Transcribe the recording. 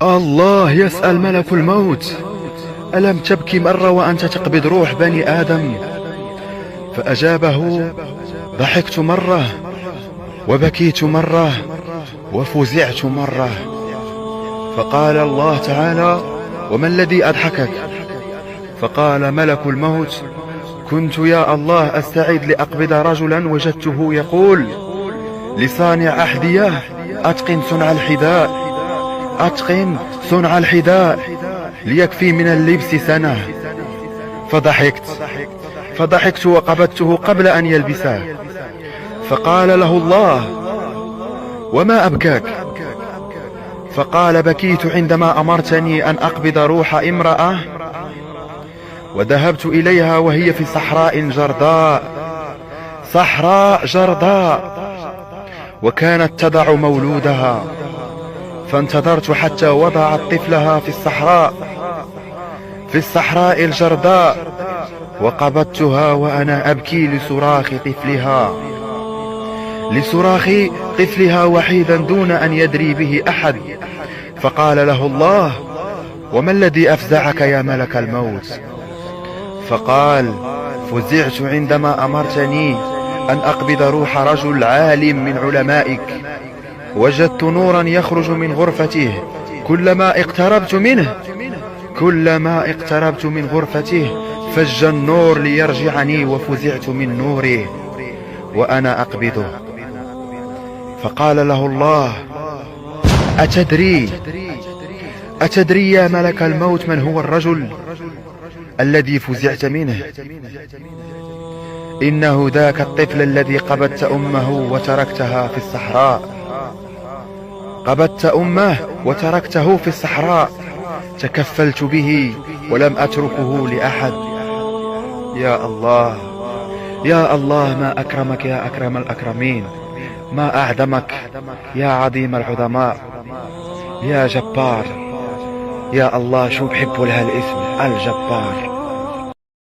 الله يسأل ملك الموت: ألم تبكي مرة وأنت تقبض روح بني آدم؟ فأجابه: ضحكت مرة، وبكيت مرة، وفزعت مرة. فقال الله تعالى: وما الذي أضحكك؟ فقال ملك الموت: كنت يا الله أستعد لأقبض رجلا وجدته يقول لصانع أحذية: أتقن صنع الحذاء، أتقن صنع الحذاء، ليكفي من اللبس سنة. فضحكت وقبضته قبل أن يلبسه. فقال له الله: وما أبكاك؟ فقال: بكيت عندما أمرتني أن أقبض روح امرأة، وذهبت إليها وهي في صحراء جرداء، وكانت تضع مولودها، فانتظرت حتى وضعت طفلها في الصحراء الجرداء، وقبضتها وأنا أبكي لصراخ طفلها وحيدا دون أن يدري به أحد. فقال له الله: وما الذي أفزعك يا ملك الموت؟ فقال: فزعت عندما أمرتني أن أقبض روح رجل عالم من علمائك، وجدت نورا يخرج من غرفته، كلما اقتربت من غرفته فج النور ليرجعني، وفزعت من نوره وأنا أقبضه. فقال له الله: أتدري يا ملك الموت من هو الرجل الذي فزعت منه؟ إنه ذاك الطفل الذي قبضت أمه وتركتها في الصحراء، وتركته في الصحراء، تكفلت به ولم أتركه لأحد. يا الله، يا الله، ما أكرمك يا أكرم الأكرمين، ما أعظمك يا عظيم العظماء، يا جبار. يا الله، شو بحبوا لها الاسم الجبار.